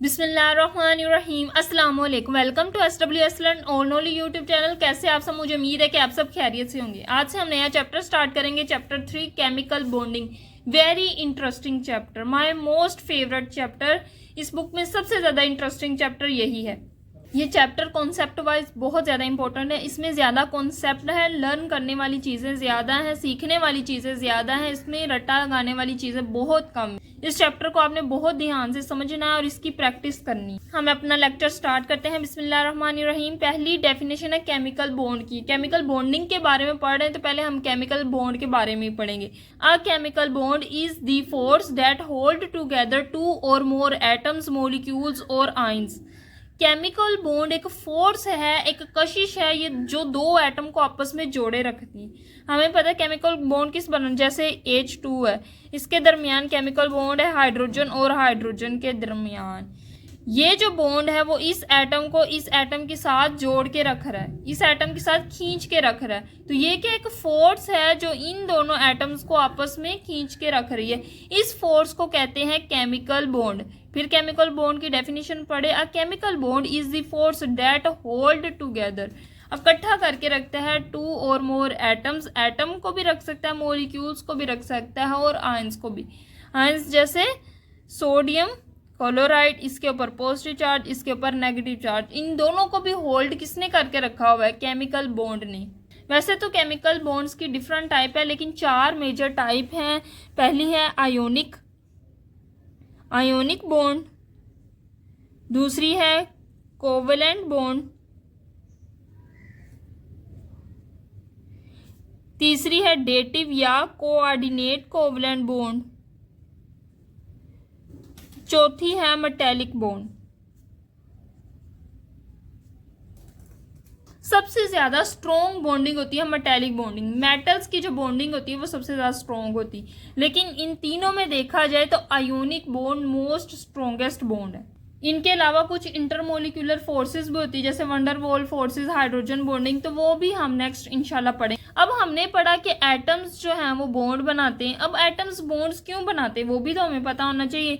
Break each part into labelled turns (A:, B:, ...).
A: बिस्मिल्लाहिर्रहमानिर्रहीम अस्सलाम वालेकुम। Welcome to SWS learn all only YouTube channel. कैसे आप सब? मुझे उम्मीद है कि आप सब खैरियत से होंगे। आज से हम नया चैप्टर स्टार्ट करेंगे, chapter 3 chemical bonding. Very interesting chapter, my most favourite chapter. इस बुक में सबसे ज़्यादा इंटरेस्टिंग चैप्टर यही है। ये चैप्टर कॉन्सेप्ट वाइज बहुत ज़्यादा इंपॉर्टेंट है। इसमें ज़्यादा कॉन्सेप्ट है, लर्न करने वाली चीज़ें ज़्यादा हैं, सीखने वाली चीज़ें ज़्यादा हैं। इसमें रट्टा लगाने वाली चीज़ें बहुत कम। इस चैप्टर को आपने बहुत ध्यान से समझना है और इसकी प्रैक्टिस करनी। हम अपना लेक्चर स्टार्ट करते हैं। बिस्मिल्लाहिर्रहमानिर्रहीम। पहली डेफिनेशन है केमिकल बॉन्ड की। केमिकल बॉन्डिंग के बारे में पढ़ रहे हैं तो पहले हम केमिकल बॉन्ड के बारे में पढ़ेंगे। A chemical bond is the force that hold together two or more atoms, molecules or ions. Chemical bond एक फोर्स है, एक कशिश है, ये जो दो एटम को आपस में जोड़े रखती है। हमें पता है केमिकल बॉन्ड किस बना, जैसे H2 है, इसके दरमियान केमिकल बॉन्ड है हाइड्रोजन और हाइड्रोजन के दरमियान। ये जो बॉन्ड है वो इस एटम को इस एटम के साथ जोड़ के रख रहा है, इस एटम के साथ खींच के रख रहा है। तो ये क्या एक फोर्स है जो इन दोनों एटम्स को आपस में खींच के रख रही है। इस फोर्स को कहते हैं केमिकल बॉन्ड। फिर केमिकल बॉन्ड की डेफिनेशन पढ़े। अ chemical bond is the force that hold together, इकट्ठा करके रखता है to or more atoms, atom को भी रख सकता है, मॉलिक्यूल्स को भी रख सकता है और आयंस को भी। आयंस जैसे सोडियम क्लोराइड, इसके ऊपर पॉजिटिव चार्ज, इसके ऊपर नेगेटिव चार्ज, इन दोनों को भी होल्ड किसने करके रखा हुआ है? केमिकल बॉन्ड ने। वैसे तो केमिकल बॉन्ड्स की डिफरेंट टाइप है, लेकिन 4 मेजर टाइप हैं। पहली है आयोनिक बॉन्ड, दूसरी है कोवेलेंट बॉन्ड, तीसरी है डेटिव या कोऑर्डिनेट कोवेलेंट बॉन्ड, चौथी है मेटेलिक बॉन्ड। सबसे ज्यादा स्ट्रॉन्ग बॉन्डिंग होती है मेटेलिक बॉन्डिंग। मेटल्स की जो बॉन्डिंग होती है वो सबसे ज्यादा स्ट्रॉन्ग होती है, लेकिन इन तीनों में देखा जाए तो ionic bond most strongest bond है। इनके अलावा कुछ इंटरमोलिकुलर फोर्सेस भी होती है, जैसे वंडरवॉल फोर्सेस, हाइड्रोजन बॉन्डिंग, तो वो भी हम नेक्स्ट इंशाल्लाह पढ़ेंगे। अब हमने पढ़ा कि एटम्स जो हैं वो बॉन्ड बनाते हैं। अब एटम्स बॉन्ड्स क्यों बनाते हैं वो भी तो हमें पता होना चाहिए।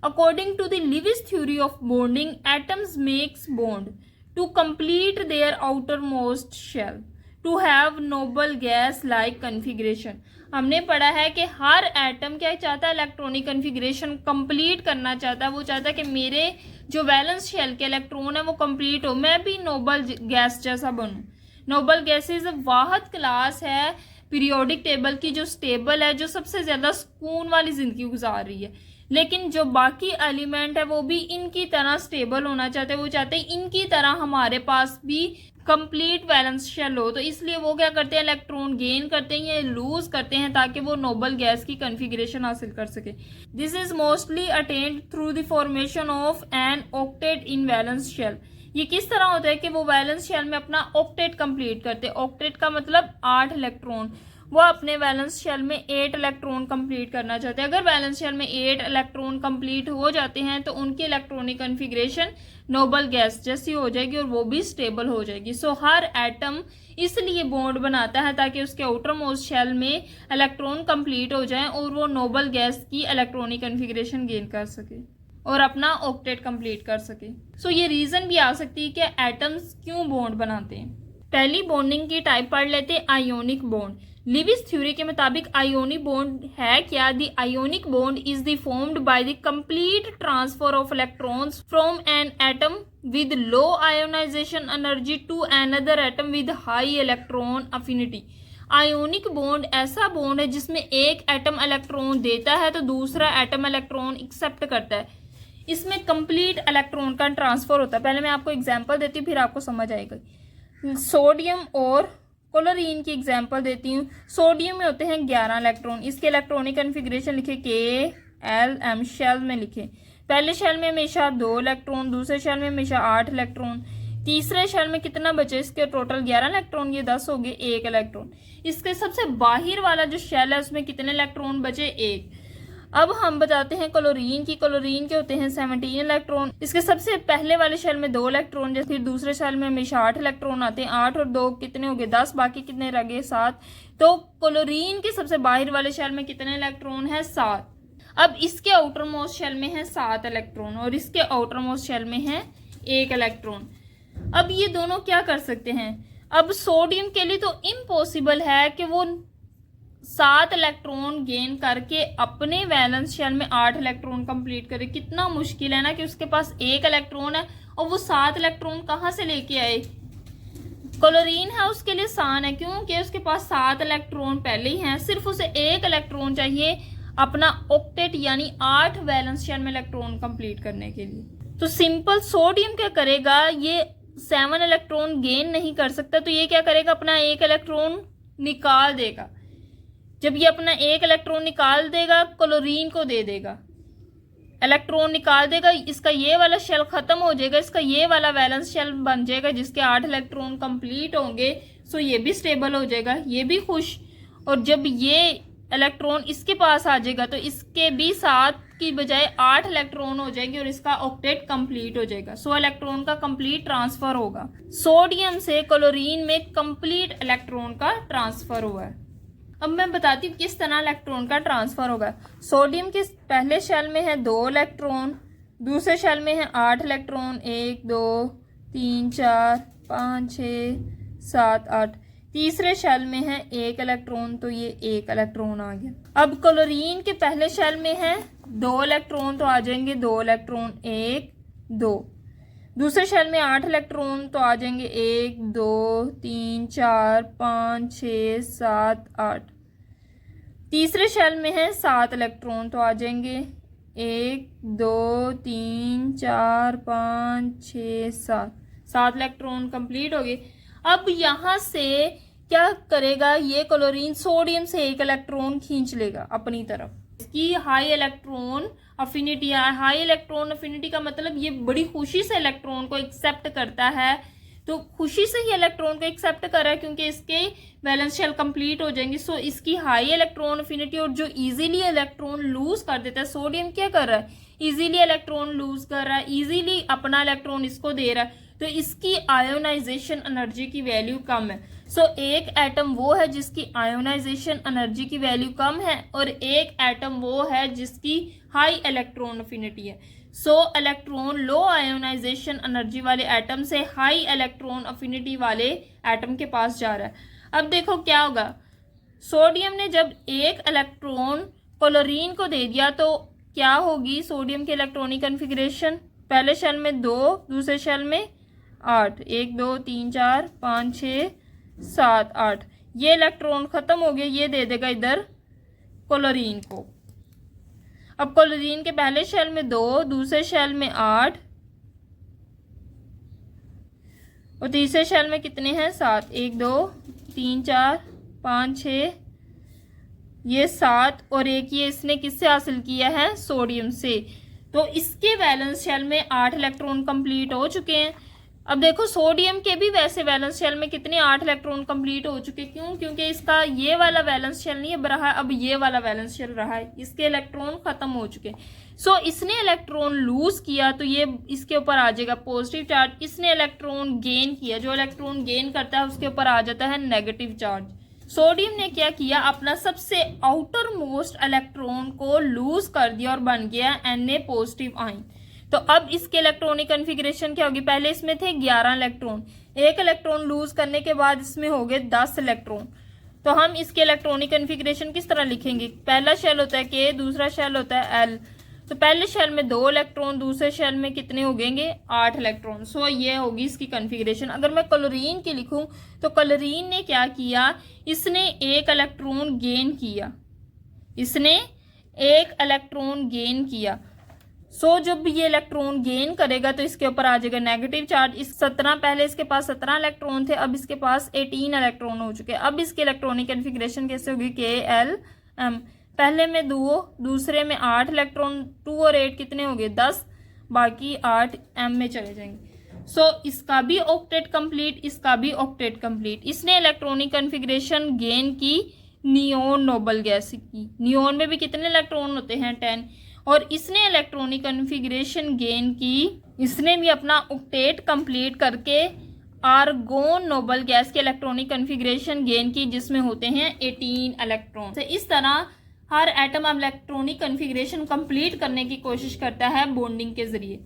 A: According to the Lewis theory of bonding, atoms makes bond to complete their outermost shell to have noble gas like configuration। हमने पढ़ा है कि हर एटम क्या चाहता है? इलेक्ट्रॉनिक कन्फिग्रेशन कंप्लीट करना चाहता है। वो चाहता है कि मेरे जो वैलेंस शेल के इलेक्ट्रॉन है वो कंप्लीट हो, मैं भी नोबल गैस जैसा बनूं। नोबल गैसेज वाहद क्लास है पीरियोडिक टेबल की जो स्टेबल है, जो सबसे ज्यादा सुकून वाली जिंदगी गुजार रही है। लेकिन जो बाकी एलिमेंट है वो भी इनकी तरह स्टेबल होना चाहते हैं। वो चाहते हैं इनकी तरह हमारे पास भी कंप्लीट बैलेंस शेल हो। तो इसलिए वो क्या करते हैं? इलेक्ट्रॉन गेन करते हैं या लूज करते हैं ताकि वो नोबल गैस की कन्फिग्रेशन हासिल कर सके। This is mostly attained through the formation of an octet in valence shell. ये किस तरह होता है कि वो वैलेंस शेल में अपना ऑक्टेट कंप्लीट करते हैं। ऑक्टेट का मतलब 8 इलेक्ट्रॉन। वो अपने वैलेंस शेल में 8 इलेक्ट्रॉन कंप्लीट करना चाहते हैं। अगर वैलेंस शेल में 8 इलेक्ट्रॉन कंप्लीट हो जाते हैं तो उनकी इलेक्ट्रॉनिक कन्फिग्रेशन नोबल गैस जैसी हो जाएगी और वो भी स्टेबल हो जाएगी। सो हर एटम इसलिए बॉन्ड बनाता है ताकि उसके आउटर मोस्ट शेल में इलेक्ट्रॉन कंप्लीट हो जाए और वो नोबल गैस की इलेक्ट्रॉनिक कन्फिग्रेशन गेन कर सके और अपना ऑक्टेट कंप्लीट कर सके। सो ये रीजन भी आ सकती है कि एटम्स क्यों बॉन्ड बनाते हैं। पहली बॉन्डिंग की टाइप पढ़ लेते हैं, आयोनिक बॉन्ड। लिविस थ्योरी के मुताबिक आयोनिक बॉन्ड है क्या? The ionic bond is the formed by the complete transfer of electrons from an atom with low ionization energy to another atom with high electron affinity. Ionic bond ऐसा bond है जिसमें एक atom electron देता है तो दूसरा atom electron accept करता है। इसमें कंप्लीट इलेक्ट्रॉन का ट्रांसफर होता है। पहले मैं आपको एग्जाम्पल देती हूँ, फिर आपको समझ आएगा। सोडियम और क्लोरीन की एग्जांपल देती हूँ। सोडियम में होते हैं 11 इलेक्ट्रॉन। इसके इलेक्ट्रॉनिक कन्फिग्रेशन लिखे K-L-M, शेल में लिखे। पहले शेल में हमेशा 2 इलेक्ट्रॉन, दूसरे शेल में हमेशा 8 इलेक्ट्रॉन, तीसरे शेल में कितना बचे? इसके टोटल 11 इलेक्ट्रॉन, ये 10 हो गए, 1 इलेक्ट्रॉन। इसके सबसे बाहर वाला जो शेल है उसमें कितने इलेक्ट्रॉन बचे? 1। अब हम बताते हैं क्लोरीन की। क्लोरीन के होते हैं 17 इलेक्ट्रॉन। इसके सबसे पहले वाले शेल में 2 इलेक्ट्रॉन, जैसे फिर दूसरे शेल में हमेशा 8 इलेक्ट्रॉन आते हैं। 8 और 2 कितने हो गए? 10। बाकी कितने रह गए? 7। तो क्लोरीन के सबसे बाहर वाले शेल में कितने इलेक्ट्रॉन है? 7। अब इसके आउटर मोस्ट शेल में है 7 इलेक्ट्रॉन और इसके आउटर मोस्ट शेल में है 1 इलेक्ट्रॉन। अब ये दोनों क्या कर सकते हैं? अब सोडियम के लिए तो इम्पॉसिबल है कि वो 7 इलेक्ट्रॉन गेन करके अपने वैलेंस शेल में 8 इलेक्ट्रॉन कंप्लीट करे। कितना मुश्किल है ना कि उसके पास 1 इलेक्ट्रॉन है और वो 7 इलेक्ट्रॉन कहाँ से लेके आए। क्लोरीन है उसके लिए आसान है क्योंकि उसके पास 7 इलेक्ट्रॉन पहले ही हैं, सिर्फ उसे 1 इलेक्ट्रॉन चाहिए अपना ऑक्टेट यानी 8 वैलेंस शेल में इलेक्ट्रॉन कंप्लीट करने के लिए। तो सिंपल सोडियम क्या करेगा, ये 7 इलेक्ट्रॉन गेन नहीं कर सकता तो ये क्या करेगा, अपना 1 इलेक्ट्रॉन निकाल देगा। जब ये अपना 1 इलेक्ट्रॉन निकाल देगा क्लोरीन को दे देगा, इलेक्ट्रॉन निकाल देगा, इसका ये वाला शेल खत्म हो जाएगा, इसका ये वाला वैलेंस शेल बन जाएगा जिसके 8 इलेक्ट्रॉन कंप्लीट होंगे। सो ये भी स्टेबल हो जाएगा, ये भी खुश। और जब ये इलेक्ट्रॉन इसके पास आ जाएगा तो इसके भी 7 की बजाय 8 इलेक्ट्रॉन हो जाएंगे और इसका ऑक्टेट कंप्लीट हो जाएगा। सो इलेक्ट्रॉन का कंप्लीट ट्रांसफर होगा। सोडियम से क्लोरीन में कंप्लीट इलेक्ट्रॉन का ट्रांसफर हुआ है। अब मैं बताती हूँ किस तरह इलेक्ट्रॉन का ट्रांसफर होगा। सोडियम के पहले शेल में है 2 इलेक्ट्रॉन, दूसरे शेल में है 8 इलेक्ट्रॉन, 1 2 3 4 5 6 7 8। तीसरे शेल में है 1 इलेक्ट्रॉन तो ये 1 इलेक्ट्रॉन आ गया। अब क्लोरीन के पहले शेल में है 2 इलेक्ट्रॉन तो आ जाएंगे 2 इलेक्ट्रॉन, 1 2। दूसरे शेल में 8 इलेक्ट्रॉन तो आ जाएंगे 1 2 3 4 5 6 7 8। तीसरे शेल में है 7 इलेक्ट्रॉन तो आ जाएंगे 1 2 3 4 5 6 7। 7 इलेक्ट्रॉन कंप्लीट हो गए। अब यहाँ से क्या करेगा, ये क्लोरीन सोडियम से 1 इलेक्ट्रॉन खींच लेगा अपनी तरफ। इसकी हाई इलेक्ट्रॉन अफिनिटी है। हाई इलेक्ट्रॉन अफिनिटी का मतलब ये बड़ी खुशी से इलेक्ट्रॉन को एक्सेप्ट करता है। तो खुशी से ही इलेक्ट्रॉन को एक्सेप्ट कर रहा है क्योंकि इसके वैलेंस शेल कंप्लीट हो जाएंगे। सो इसकी हाई इलेक्ट्रॉन अफिनिटी। और जो इजीली इलेक्ट्रॉन लूज कर देता है, सोडियम क्या कर रहा है, इजीली इलेक्ट्रॉन लूज कर रहा है, इजीली अपना इलेक्ट्रॉन इसको दे रहा है, तो इसकी आयोनाइजेशन एनर्जी की वैल्यू कम है। सो एक एटम वो है जिसकी आयोनाइजेशन एनर्जी की वैल्यू कम है और एक एटम वो है जिसकी हाई इलेक्ट्रॉन अफिनिटी है। सो इलेक्ट्रॉन लो आयोनाइजेशन एनर्जी वाले एटम से हाई इलेक्ट्रॉन अफिनिटी वाले एटम के पास जा रहा है। अब देखो क्या होगा, सोडियम ने जब 1 इलेक्ट्रॉन क्लोरीन को दे दिया तो क्या होगी सोडियम की इलेक्ट्रॉनिक कन्फिग्रेशन, पहले शेल में 2, दूसरे शेल में 8, 1 2 3 4 5 6 7 8। ये इलेक्ट्रॉन खत्म हो गया, ये दे देगा इधर क्लोरीन को। अब क्लोरीन के पहले शेल में 2, दूसरे शेल में 8 और तीसरे शेल में कितने हैं 7, 1 2 3 4 5 6, ये 7 और एक ये इसने किससे हासिल किया है, सोडियम से। तो इसके वैलेंस शेल में 8 इलेक्ट्रॉन कंप्लीट हो चुके हैं। अब देखो सोडियम के भी वैसे वैलेंस शेल में कितने 8 इलेक्ट्रॉन कंप्लीट हो चुके, क्यों, क्योंकि इसका ये वाला वैलेंस शेल नहीं अब रहा, अब ये वाला वैलेंस शेल रहा है, इसके इलेक्ट्रॉन खत्म हो चुके। सो इसने इलेक्ट्रॉन लूज किया तो ये इसके ऊपर आ जाएगा पॉजिटिव चार्ज। इसने इलेक्ट्रॉन गेन किया, जो इलेक्ट्रॉन गेन करता है उसके ऊपर आ जाता है नेगेटिव चार्ज। सोडियम ने क्या किया, अपना सबसे आउटर मोस्ट इलेक्ट्रॉन को लूज कर दिया और बन गया Na पॉजिटिव आयन। तो अब इसके इलेक्ट्रॉनिक कन्फिग्रेशन क्या होगी, पहले इसमें थे 11 इलेक्ट्रॉन, 1 इलेक्ट्रॉन लूज करने के बाद इसमें हो गए 10 इलेक्ट्रॉन। तो हम इसके इलेक्ट्रॉनिक कन्फिग्रेशन किस तरह लिखेंगे, पहला शेल होता है K, दूसरा शेल होता है L। तो पहले शेल में 2 इलेक्ट्रॉन, दूसरे शेल में कितने हो गएंगे 8 इलेक्ट्रॉन। सो ये होगी इसकी कन्फिग्रेशन। अगर मैं क्लोरीन की लिखूं तो क्लोरीन ने क्या किया, इसने 1 इलेक्ट्रॉन गेन किया, इसने 1 इलेक्ट्रॉन गेन किया। सो जब ये इलेक्ट्रॉन गेन करेगा तो इसके ऊपर आ जाएगा नेगेटिव चार्ज। इस 17 पहले इसके पास 17 इलेक्ट्रॉन थे, अब इसके पास 18 इलेक्ट्रॉन हो चुके हैं। अब इसके इलेक्ट्रॉनिक कन्फिग्रेशन कैसे होगी, KLM, पहले में 2, दूसरे में 8 इलेक्ट्रॉन, 2 और 8 कितने हो गए 10, बाकी 8 M में चले जाएंगे। सो इसका भी ऑक्टेट कंप्लीट, इसका भी ऑक्टेट कंप्लीट। इसने इलेक्ट्रॉनिक कन्फिग्रेशन गेन की नियोन नोबल गैस की, नियोन में भी कितने इलेक्ट्रॉन होते हैं 10। और इसने इलेक्ट्रॉनिक कन्फिग्रेशन गेन की, इसने भी अपना ऑक्टेट कंप्लीट करके आर्गोन नोबल गैस के इलेक्ट्रॉनिक कन्फिग्रेशन गेन की जिसमें होते हैं 18 इलेक्ट्रॉन। तो इस तरह हर एटम इलेक्ट्रॉनिक कन्फिग्रेशन कंप्लीट करने की कोशिश करता है बॉन्डिंग के जरिए।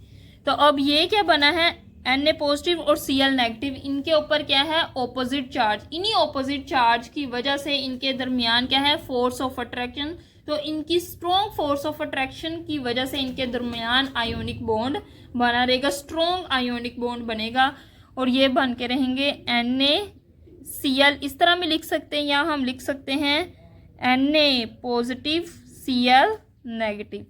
A: तो अब ये क्या बना है, Na पॉजिटिव और Cl नेगेटिव, इनके ऊपर क्या है, ऑपोजिट चार्ज। इन्हीं ऑपोजिट चार्ज की वजह से इनके दरमियान क्या है, फोर्स ऑफ अट्रैक्शन। तो इनकी स्ट्रॉन्ग फोर्स ऑफ अट्रैक्शन की वजह से इनके दरमियान आयोनिक बॉन्ड बना रहेगा, स्ट्रॉन्ग आयोनिक बॉन्ड बनेगा और ये बन के रहेंगे NaCl। इस तरह में लिख सकते हैं, या हम लिख सकते हैं Na पॉजिटिव Cl नेगेटिव,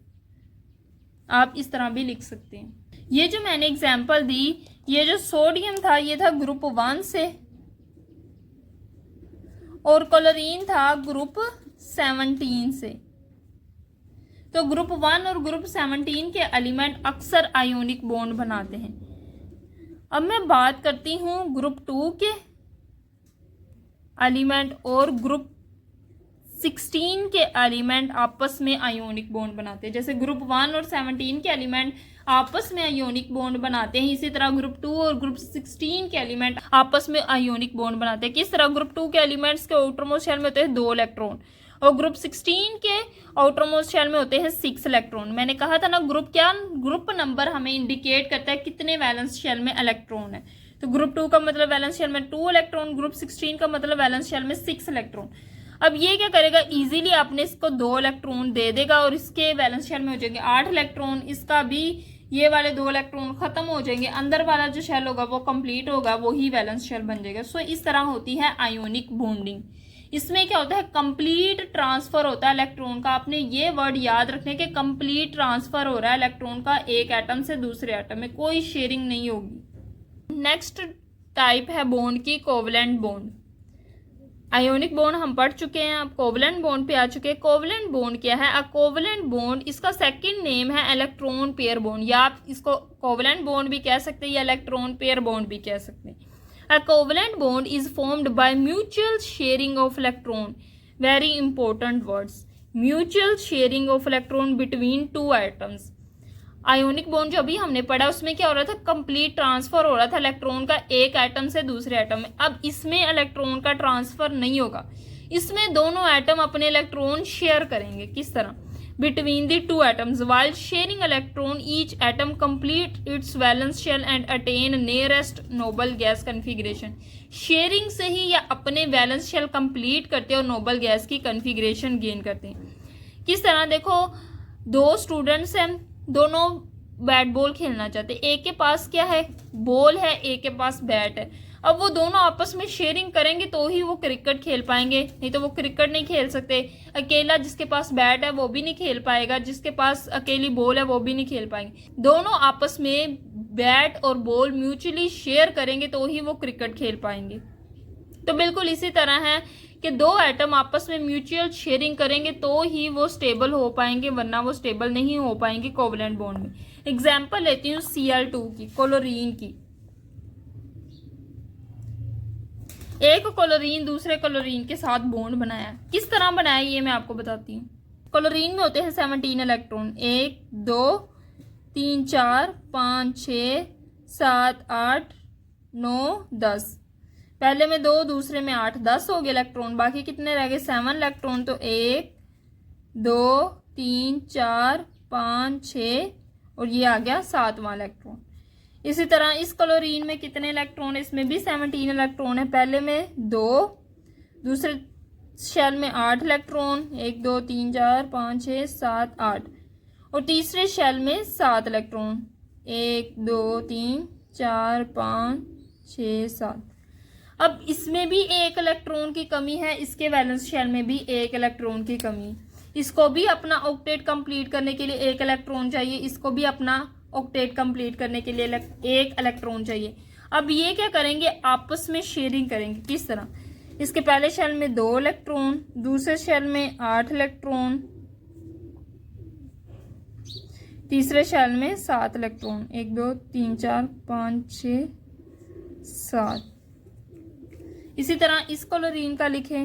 A: आप इस तरह भी लिख सकते हैं। ये जो मैंने एग्जाम्पल दी, ये जो सोडियम था ये था ग्रुप 1 से और क्लोरीन था ग्रुप 17 से। तो ग्रुप 1 और ग्रुप 17 के एलिमेंट अक्सर आयोनिक बॉन्ड बनाते हैं। अब मैं बात करती हूँ ग्रुप 2 के एलिमेंट और ग्रुप 16 के एलिमेंट आपस में आयोनिक बॉन्ड बनाते हैं। जैसे ग्रुप 1 और 17 के एलिमेंट आपस में आयोनिक बॉन्ड बनाते हैं, इसी तरह ग्रुप 2 और ग्रुप 16 के एलिमेंट आपस में आयोनिक बॉन्ड बनाते हैं। किस तरह, ग्रुप 2 के एलिमेंट्स के आउटरमोस्ट शेल में होते हैं 2 इलेक्ट्रॉन और ग्रुप 16 के आउटरमोस्ट शेल में होते हैं 6 इलेक्ट्रॉन। मैंने कहा था ना, ग्रुप नंबर हमें इंडिकेट करता है कितने वैलेंस शेल में इलेक्ट्रॉन है। तो ग्रुप 2 का मतलब वैलेंस शेल में 2 इलेक्ट्रॉन, ग्रुप 16 का मतलब वैलेंस शेल में 6 इलेक्ट्रॉन। अब ये क्या करेगा, इजीली आपने इसको 2 इलेक्ट्रॉन दे देगा और इसके वैलेंस शेल में हो जाएंगे 8 इलेक्ट्रॉन, इसका भी ये वाले 2 इलेक्ट्रॉन खत्म हो जाएंगे, अंदर वाला जो शेल होगा वो कंप्लीट होगा, वही वैलेंस शेल बन जाएगा। सो इस तरह होती है आयोनिक बॉन्डिंग। इसमें क्या होता है, कंप्लीट ट्रांसफर होता है इलेक्ट्रॉन का। आपने ये वर्ड याद रखने के, कंप्लीट ट्रांसफर हो रहा है इलेक्ट्रॉन का एक एटम से दूसरे एटम में, कोई शेयरिंग नहीं होगी। नेक्स्ट टाइप है बॉन्ड की कोवलेंट बॉन्ड। आयोनिक बॉन्ड हम पढ़ चुके हैं, अब कोवलेंट बॉन्ड पे आ चुके हैं। कोवलेंट बॉन्ड क्या है, अ कोवलेंट बॉन्ड, इसका सेकंड नेम है इलेक्ट्रॉन पेयर बॉन्ड, या आप इसको कोवलेंट बॉन्ड भी कह सकते हैं या इलेक्ट्रॉन पेयर बॉन्ड भी कह सकते हैं। अ covalent bond is formed by mutual sharing of electron, very important words, mutual sharing of electron between 2 atoms. Ionic bond जो अभी हमने पढ़ा उसमें क्या हो रहा था, कंप्लीट ट्रांसफर हो रहा था इलेक्ट्रॉन का एक एटम से दूसरे एटम में। अब इसमें इलेक्ट्रॉन का ट्रांसफर नहीं होगा, इसमें दोनों एटम अपने इलेक्ट्रॉन शेयर करेंगे। किस तरह, between the 2 atoms while sharing electron each atom complete its valence shell and attain nearest noble gas configuration. Sharing से ही या अपने वैलेंस शेल कंप्लीट करते हैं और नोबल गैस की कन्फिग्रेशन गेन करते हैं। किस तरह, देखो 2 स्टूडेंट्स हैं, दोनों बैट बॉल खेलना चाहते हैं, एक के पास क्या है, बॉल है, एक के पास बैट है। अब वो दोनों आपस में शेयरिंग करेंगे तो ही वो क्रिकेट खेल पाएंगे, नहीं तो वो क्रिकेट नहीं खेल सकते। अकेला जिसके पास बैट है वो भी नहीं खेल पाएगा, जिसके पास अकेली बॉल है वो भी नहीं खेल पाएंगे। दोनों आपस में बैट और बॉल म्यूचुअली शेयर करेंगे तो ही वो क्रिकेट खेल पाएंगे। तो बिल्कुल इसी तरह है कि 2 एटम आपस में म्यूचुअल शेयरिंग करेंगे तो ही वो स्टेबल हो पाएंगे, वरना वो स्टेबल नहीं हो पाएंगे कोवलेंट बॉन्ड में। एग्जाम्पल लेती हूँ Cl2 की, क्लोरीन की। एक क्लोरीन दूसरे क्लोरीन के साथ बॉन्ड बनाया, किस तरह बनाया ये मैं आपको बताती हूँ। क्लोरीन में होते हैं 17 इलेक्ट्रॉन, 1 2 3 4 5 6 7 8 9 10। पहले में 2 दूसरे में 8, 10 हो गए इलेक्ट्रॉन, बाकी कितने रह गए, 7 इलेक्ट्रॉन। तो 1 2 3 4 5 6 और ये आ गया 7वां इलेक्ट्रॉन। इसी तरह इस क्लोरीन में कितने इलेक्ट्रॉन है, इसमें भी 17 इलेक्ट्रॉन है। पहले में 2 दूसरे शेल में 8 इलेक्ट्रॉन, 1 2 3 4 5 6 7 8 और तीसरे शेल में 7 इलेक्ट्रॉन, 1 2 3 4 5 6 7। अब इसमें भी 1 इलेक्ट्रॉन की कमी है, इसके वैलेंस शेल में भी 1 इलेक्ट्रॉन की कमी। इसको भी अपना ऑक्टेट कंप्लीट करने के लिए 1 इलेक्ट्रॉन चाहिए, इसको भी अपना ऑक्टेट कंप्लीट करने के लिए 1 इलेक्ट्रॉन चाहिए। अब ये क्या करेंगे, आपस में शेयरिंग करेंगे। किस तरह, इसके पहले शेल में 2 इलेक्ट्रॉन, दूसरे शेल में 8 इलेक्ट्रॉन, तीसरे शेल में 7 इलेक्ट्रॉन, 1 2 3 4 5 6 7। इसी तरह इस क्लोरीन का लिखें,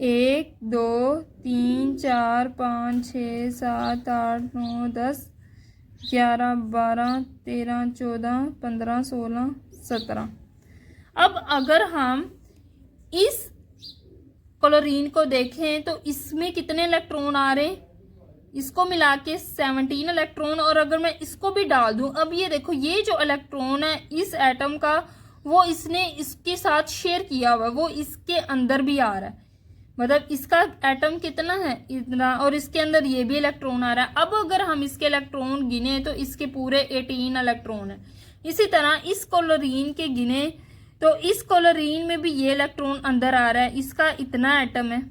A: 1 2 3 4 5 6 7 8 9 10 11 12 13 14 15 16 17। अब अगर हम इस क्लोरीन को देखें तो इसमें कितने इलेक्ट्रॉन आ रहे हैं, इसको मिला के 17 इलेक्ट्रॉन। और अगर मैं इसको भी डाल दूं, अब ये देखो ये जो इलेक्ट्रॉन है इस एटम का वो इसने इसके साथ शेयर किया हुआ है, वो इसके अंदर भी आ रहा है, मतलब इसका एटम कितना है इतना, और इसके अंदर ये भी इलेक्ट्रॉन आ रहा है। अब अगर हम इसके इलेक्ट्रॉन गिने तो इसके पूरे 18 इलेक्ट्रॉन है। इसी तरह इस क्लोरीन के गिने तो इस क्लोरीन में भी ये इलेक्ट्रॉन अंदर आ रहा है, इसका इतना एटम है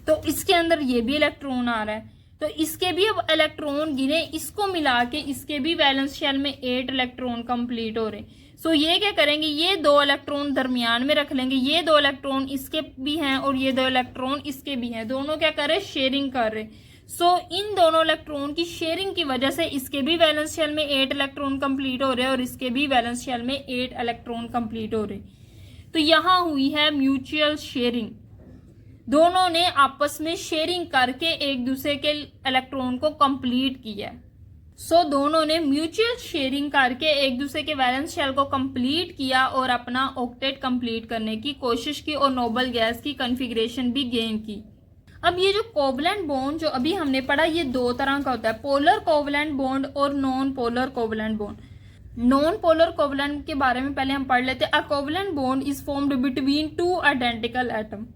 A: तो इसके अंदर ये भी इलेक्ट्रॉन आ रहा है, तो इसके भी अब इलेक्ट्रॉन गिने, इसको मिला के इसके भी वैलेंस शेल में 8 इलेक्ट्रॉन कंप्लीट हो रहे। सो ये क्या करेंगे, ये 2 इलेक्ट्रॉन दरमियान में रख लेंगे, ये 2 इलेक्ट्रॉन इसके भी हैं और ये 2 इलेक्ट्रॉन इसके भी हैं, दोनों क्या कर रहे, शेयरिंग कर रहे। सो इन दोनों इलेक्ट्रॉन की शेयरिंग की वजह से इसके भी वैलेंस शेल में 8 इलेक्ट्रॉन कंप्लीट हो रहे हैं और इसके भी वैलेंस शेल में 8 इलेक्ट्रॉन कंप्लीट हो रहे। तो यहाँ हुई है म्यूचुअल शेयरिंग, दोनों ने आपस में शेयरिंग करके एक दूसरे के इलेक्ट्रॉन को कंप्लीट किया। सो दोनों ने म्यूचुअल शेयरिंग करके एक दूसरे के वैलेंस शेल को कंप्लीट किया और अपना ऑक्टेट कंप्लीट करने की कोशिश की और नोबल गैस की कॉन्फ़िगरेशन भी गेन की। अब ये जो कोवलेंट बॉन्ड जो अभी हमने पढ़ा, ये 2 तरह का होता है, पोलर कोवलेंट बॉन्ड और non polar covalent bond. Non polar covalent के बारे में पहले हम पढ़ लेते हैं। अ covalent bond is formed between 2 identical atom.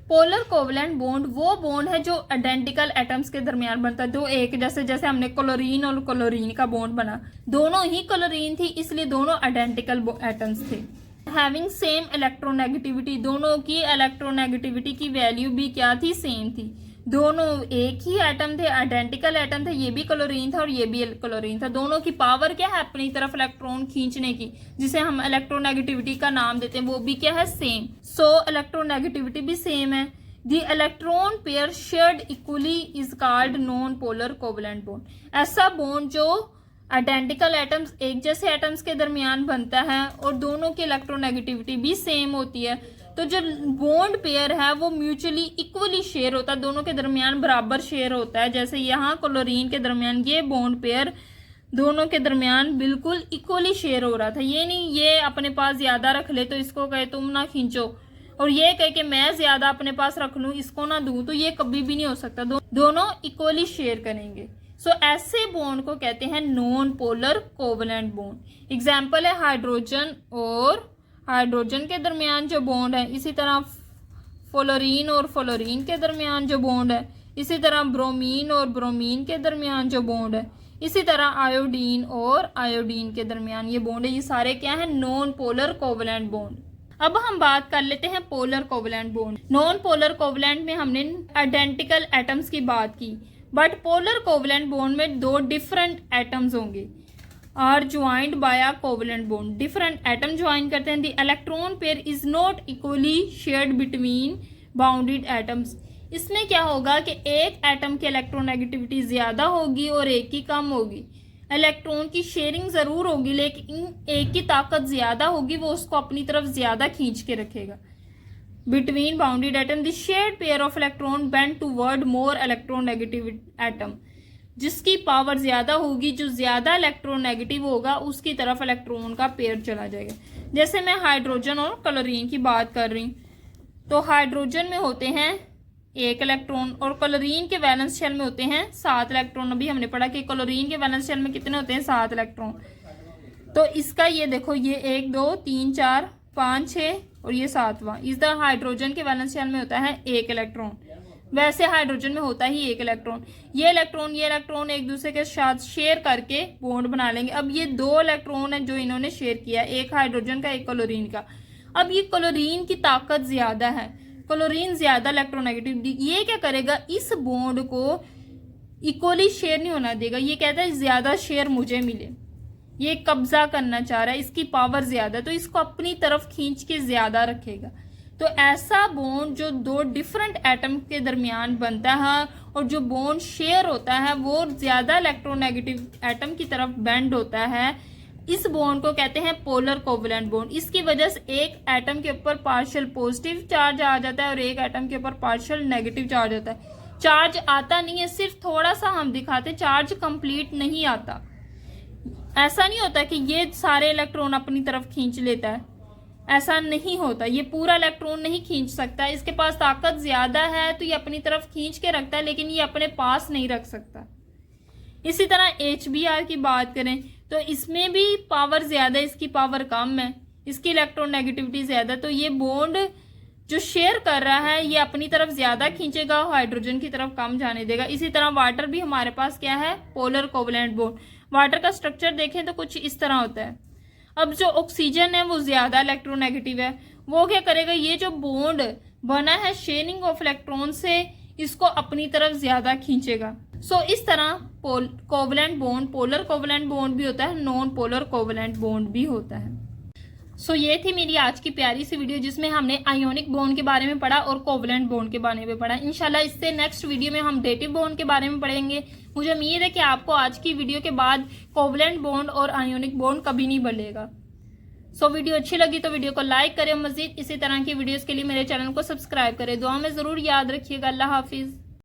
A: Polar covalent bond वो बॉन्ड है जो आइडेंटिकल एटम्स के दरमियान बनता है, दो एक जैसे हमने क्लोरीन और क्लोरीन का बॉन्ड बना, दोनों ही क्लोरीन थी इसलिए दोनों आइडेंटिकल एटम्स थे। हैविंग सेम इलेक्ट्रोनेगेटिविटी, दोनों की इलेक्ट्रोनेगेटिविटी की वैल्यू भी क्या थी, सेम थी, दोनों एक ही एटम थे, आइडेंटिकल एटम थे, ये भी क्लोरीन था और ये भी क्लोरीन था, दोनों की पावर क्या है अपनी तरफ इलेक्ट्रॉन खींचने की, जिसे हम इलेक्ट्रोनेगेटिविटी का नाम देते हैं, वो भी क्या है, सेम। सो इलेक्ट्रोनेगेटिविटी भी सेम है। The electron pair shared equally is called non polar covalent bond. ऐसा बॉन्ड जो आइडेंटिकल एटम्स एक जैसे एटम्स के दरमियान बनता है और दोनों की इलेक्ट्रोनेगेटिविटी भी सेम होती है, तो जो बॉन्ड पेयर है वो म्यूचुअली इक्वली शेयर होता है, दोनों के दरमियान बराबर शेयर होता है। जैसे यहाँ क्लोरीन के दरमियान ये बॉन्ड पेयर दोनों के दरमियान बिल्कुल इक्वली शेयर हो रहा था, ये नहीं ये अपने पास ज्यादा रख ले तो इसको कहे तुम ना खींचो और ये कहे कि मैं ज्यादा अपने पास रख लूं इसको ना दूं, तो ये कभी भी नहीं हो सकता, दोनों इक्वली शेयर करेंगे। सो ऐसे बॉन्ड को कहते हैं non polar covalent bond. Example है हाइड्रोजन और हाइड्रोजन के दरमियान जो बॉन्ड है, इसी तरह फ्लोरीन और फ्लोरीन के दरमियान जो बॉन्ड है, इसी तरह ब्रोमीन और ब्रोमीन के दरमियान जो बॉन्ड है, इसी तरह आयोडीन और आयोडीन के दरमियान ये बॉन्ड है, ये सारे क्या है, नॉन पोलर कोवलेंट बॉन्ड। अब हम बात कर लेते हैं polar covalent bond. Non polar covalent में हमने आइडेंटिकल एटम्स की बात की, बट पोलर कोवलेंट बॉन्ड में 2 डिफरेंट एटम्स होंगे, are joined by a covalent bond, different atom join करते हैं। The electron pair is not equally shared between bounded atoms. इसमें क्या होगा कि एक एटम की इलेक्ट्रोनेगेटिविटी ज्यादा होगी और एक की कम होगी, इलेक्ट्रॉन की शेयरिंग जरूर होगी लेकिन एक की ताकत ज्यादा होगी, वो उसको अपनी तरफ ज्यादा खींच के रखेगा। Between bounded atom, the shared pair of electron bend toward more electronegative atom. जिसकी पावर ज्यादा होगी, जो ज्यादा इलेक्ट्रोनेगेटिव होगा उसकी तरफ इलेक्ट्रॉन का पेयर चला जाएगा। जैसे मैं हाइड्रोजन और क्लोरीन की बात कर रही हूँ, तो हाइड्रोजन में होते हैं 1 इलेक्ट्रॉन और क्लोरीन के वैलेंस शेल में होते हैं 7 इलेक्ट्रॉन। अभी हमने पढ़ा कि क्लोरीन के वैलेंस शेल में कितने होते हैं, 7 इलेक्ट्रॉन। तो इसका ये देखो, ये 1 2 3 4 5 6 और ये 7वां। इस द हाइड्रोजन के वैलेंस शेल में होता है 1 इलेक्ट्रॉन, वैसे हाइड्रोजन में होता ही 1 इलेक्ट्रॉन। ये इलेक्ट्रॉन एक दूसरे के साथ शेयर करके बॉन्ड बना लेंगे। अब ये 2 इलेक्ट्रॉन है जो इन्होंने शेयर किया, एक हाइड्रोजन का एक क्लोरीन का। अब ये क्लोरीन की ताकत ज्यादा है, क्लोरीन ज्यादा इलेक्ट्रोनेगेटिव, ये क्या करेगा, इस बॉन्ड को इक्वली शेयर नहीं होना देगा, ये कहता है ज्यादा शेयर मुझे मिले, ये कब्जा करना चाह रहा है, इसकी पावर ज्यादा, तो इसको अपनी तरफ खींच के ज्यादा रखेगा। तो ऐसा बॉन्ड जो 2 डिफरेंट एटम के दरमियान बनता है और जो बॉन्ड शेयर होता है वो ज्यादा इलेक्ट्रोनेगेटिव एटम की तरफ बेंड होता है, इस बॉन्ड को कहते हैं पोलर कोवलेंट बॉन्ड। इसकी वजह से एक एटम के ऊपर पार्शियल पॉजिटिव चार्ज आ जाता है और एक एटम के ऊपर पार्शियल नेगेटिव चार्ज होता है। चार्ज आता नहीं है, सिर्फ थोड़ा सा हम दिखाते, चार्ज कंप्लीट नहीं आता। ऐसा नहीं होता कि ये सारे इलेक्ट्रॉन अपनी तरफ खींच लेता है, ऐसा नहीं होता, ये पूरा इलेक्ट्रॉन नहीं खींच सकता। इसके पास ताकत ज्यादा है तो ये अपनी तरफ खींच के रखता है, लेकिन ये अपने पास नहीं रख सकता। इसी तरह HBr की बात करें तो इसमें भी पावर ज्यादा, इसकी पावर कम है, इसकी इलेक्ट्रोनेगेटिविटी ज्यादा, तो ये बॉन्ड जो शेयर कर रहा है ये अपनी तरफ ज्यादा खींचेगा, हाइड्रोजन की तरफ कम जाने देगा। इसी तरह वाटर भी हमारे पास क्या है, पोलर कोवलेंट बॉन्ड। वाटर का स्ट्रक्चर देखें तो कुछ इस तरह होता है। अब जो ऑक्सीजन है वो ज्यादा इलेक्ट्रोनेगेटिव है, वो क्या करेगा, ये जो बॉन्ड बना है शेयरिंग ऑफ इलेक्ट्रॉन से, इसको अपनी तरफ ज्यादा खींचेगा। सो इस तरह covalent bond, polar covalent bond भी होता है, नॉन पोलर कोवलेंट बॉन्ड भी होता है। सो ये थी मेरी आज की प्यारी सी वीडियो जिसमें हमने आयोनिक बॉन्ड के बारे में पढ़ा और कोवलेंट बॉन्ड के बारे में पढ़ा। इंशाल्लाह इससे नेक्स्ट वीडियो में हम डेटिव बॉन्ड के बारे में पढ़ेंगे। मुझे उम्मीद है कि आपको आज की वीडियो के बाद कोवलेंट बॉन्ड और आयोनिक बॉन्ड कभी नहीं बढ़ेगा। सो वीडियो अच्छी लगी तो वीडियो को लाइक करें, मजीद इसी तरह की वीडियोस के लिए मेरे चैनल को सब्सक्राइब करें। दुआ में जरूर याद रखिएगा। अल्लाह हाफिज।